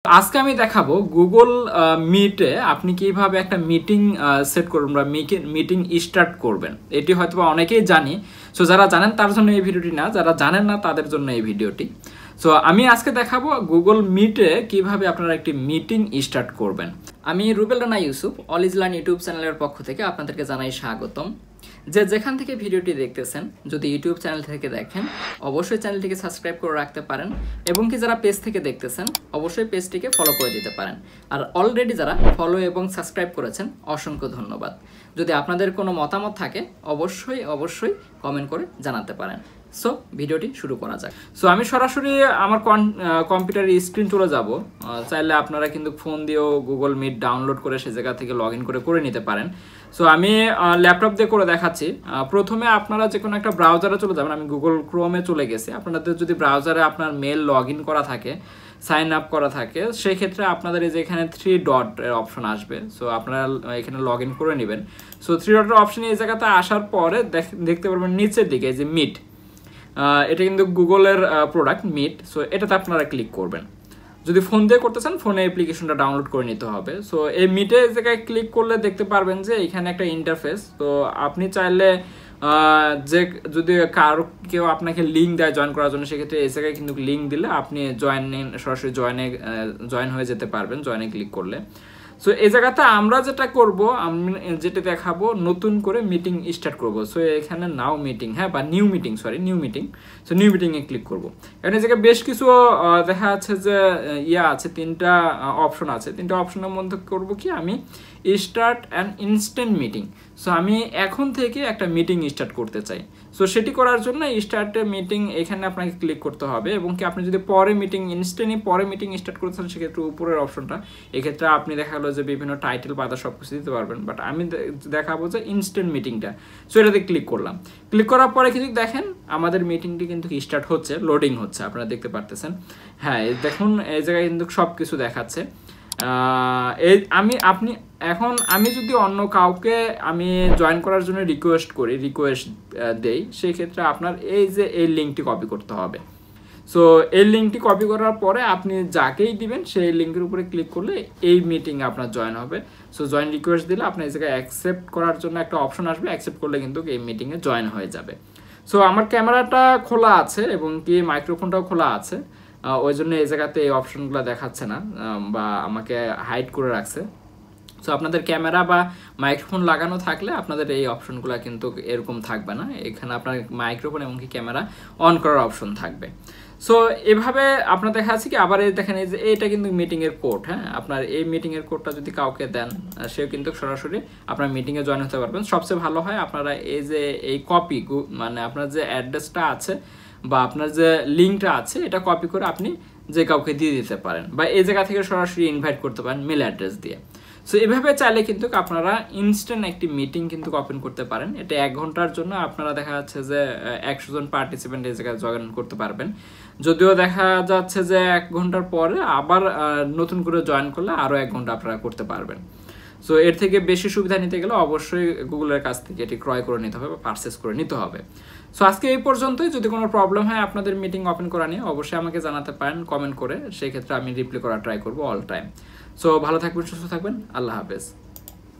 আজকে আমি দেখাবো গুগল মিটে আপনি কিভাবে একটা মিটিং সেট করবেন বা মিটিং স্টার্ট করবেন। এটি হয়তো অনেকেই জানি, সো যারা জানেন তার জন্য এই ভিডিওটি না, যারা জানেন না তাদের জন্য এই ভিডিওটি। সো আমি আজকে দেখাবো গুগল মিটে কিভাবে আপনারা একটি মিটিং স্টার্ট করবেন। আমি Rubel Rana Yusuf, all is learn YouTube চ্যানেলের পক্ষ থেকে আপনাদেরকে জানাই স্বাগতম। যেখান থেকে ভিডিওটি দেখতেছেন, যদি ইউটিউব চ্যানেল থেকে দেখেন অবশ্যই চ্যানেলটিকে সাবস্ক্রাইব করে রাখতে পারেন, এবং কি যারা পেজ থেকে দেখতেছেন অবশ্যই পেজটিকে ফলো করে দিতে পারেন। আর অলরেডি যারা ফলো এবং সাবস্ক্রাইব করেছেন অসংখ্য ধন্যবাদ। যদি আপনাদের কোনো মতামত থাকে অবশ্যই কমেন্ট করে জানাতে পারেন। সো ভিডিওটি শুরু করা যাক। সো আমি সরাসরি আমার কম্পিউটারের স্ক্রিন চলে যাব। চাইলে আপনারা কিন্তু ফোন দিয়েও গুগল মিট ডাউনলোড করে সে জায়গা থেকে লগ ইন করে নিতে পারেন। সো আমি ল্যাপটপ দিয়ে করে দেখাচ্ছি। প্রথমে আপনারা যে কোনো একটা ব্রাউজারে চলে যাবেন। আমি গুগল ক্রোমে চলে গেছি। আপনাদের যদি ব্রাউজারে আপনার মেল লগ ইন করা থাকে, সাইন আপ করা থাকে, সেই ক্ষেত্রে আপনাদের এই যে এখানে 3 ডট এর অপশন আসবে। সো আপনারা এখানে লগ ইন করে নেবেন। সো 3 ডটের অপশন এই জায়গাতে আসার পরে দেখতে পারবেন নিচের দিকে যে মিট, এটা কিন্তু গুগলের প্রোডাক্ট মিট। সো এটাতে আপনারা ক্লিক করবেন। যদি ফোন দিয়ে করতে চান ফোনে অ্যাপ্লিকেশনটা ডাউনলোড করে নিতে হবে। সো এই মিটের জায়গায় ক্লিক করলে দেখতে পারবেন যে এখানে একটা ইন্টারফেস। তো আপনি চাইলে যে যদি কেউ আপনাকে লিঙ্ক দেয় জয়েন করার জন্য, সেক্ষেত্রে এই জায়গায় কিন্তু লিঙ্ক দিলে আপনি সরাসরি জয়েন হয়ে যেতে পারবেন জয়েনে ক্লিক করলে। সো এই জায়গাতে আমরা যেটা করব, আমি যেটা দেখাবো, নতুন করে মিটিং স্টার্ট করব। সো এখানে নাও মিটিং, বা নিউ মিটিং। সো নিউ মিটিংয়ে ক্লিক করব। এখানে জায়গায় বেশ কিছু দেখা যাচ্ছে যে আছে, 3টা অপশন আছে। 3টা অপশনের মধ্যে করব কি, আমি start and instant meeting. So আমি এখন থেকে একটা মিটিং স্টার্ট করতে চাই। সো সেটি করার জন্য স্টার্ট মিটিং এখানে আপনাকে ক্লিক করতে হবে, এবং কি আপনি যদি পরে মিটিং স্টার্ট করতে চান সেক্ষেত্রে উপরের অপশনটা, এক্ষেত্রে আপনি দেখা গেলো যে বিভিন্ন টাইটেল পাতা সব কিছু দিতে পারবেন। বাট আমি দেখাবো যে ইনস্ট্যান্ট মিটিংটা। সো এটাতে ক্লিক করলাম। ক্লিক করার পরে কিন্তু দেখেন আমাদের মিটিংটি কিন্তু স্টার্ট হচ্ছে, লোডিং হচ্ছে, আপনারা দেখতে পারতেছেন। হ্যাঁ, দেখুন এই জায়গায় কিন্তু সব কিছু দেখাচ্ছে। আমি যদি অন্য কাউকে জয়েন করার জন্য রিকোয়েস্ট দেই, সেই ক্ষেত্রে আপনার এই লিঙ্কটি কপি করতে হবে। সো এই লিঙ্কটি কপি করার পরে আপনি যাকেই দিবেন সেই লিঙ্কের উপরে ক্লিক করলে এই মিটিংয়ে আপনার জয়েন হবে। সো জয়েন রিকোয়েস্ট দিলে আপনার এই জায়গায় অ্যাকসেপ্ট করার জন্য একটা অপশন আসবে। অ্যাকসেপ্ট করলে কিন্তু এই মিটিংয়ে জয়েন হয়ে যাবে। সো আমার ক্যামেরাটা খোলা আছে এবং কি মাইক্রোফোনটাও খোলা আছে, ওই জন্য এই জায়গাতে এই অপশনগুলো দেখাচ্ছে না, বা আমাকে হাইড করে রাখছে। সো আপনাদের ক্যামেরা বা মাইক্রোফোন লাগানো থাকলে আপনাদের এই অপশনগুলো কিন্তু এরকম থাকবে না। এখানে আপনার মাইক্রোফোন এবং কি ক্যামেরা অন করার অপশন থাকবে। সো এভাবে আপনার দেখা যাচ্ছে কি, আবার দেখেন এই যে এটা কিন্তু মিটিংয়ের কোড। আপনার এই মিটিংয়ের কোডটা যদি কাউকে দেন, সেও কিন্তু সরাসরি আপনার মিটিংয়ে জয়েন হতে পারবেন। সবচেয়ে ভালো হয় আপনারা এই কপি, মানে আপনার যে অ্যাড্রেসটা আছে বা আপনার যে লিঙ্কটা আছে, এটা কপি করে আপনি যে কাউকে দিয়ে দিতে পারেন, বা এই জায়গা থেকে সরাসরি ইনভাইট করতে পারেন মেল অ্যাড্রেস দিয়ে। সো এভাবে চাইলে কিন্তু আপনারা ইনস্ট্যান্ট একটি মিটিং কিন্তু ওপেন করতে পারেন। এটা 1 ঘন্টার জন্য আপনারা দেখা যাচ্ছে যে 100 জন পার্টিসিপেন্ট এই জায়গায় জয়েন করতে পারবেন। যদিও দেখা যাচ্ছে যে 1 ঘন্টার পরে আবার নতুন করে জয়েন করলে আরও 1 ঘন্টা আপনারা করতে পারবেন। সো এর থেকে বেশি সুবিধা নিতে গেলে অবশ্যই গুগলের কাছ থেকে এটি ক্রয় করে নিতে হবে বা পারচেস করে নিতে হবে। সো আজকে এই পর্যন্তই। যদি কোনো প্রবলেম হয় আপনাদের মিটিং ওপেন করা নিয়ে, অবশ্যই আমাকে জানাতে পারেন কমেন্ট করে। সেই ক্ষেত্রে আমি রিপ্লাই করার ট্রাই করবো অল টাইম। সো ভালো থাকবেন, সুস্থ থাকবেন, আল্লাহ হাফেজ।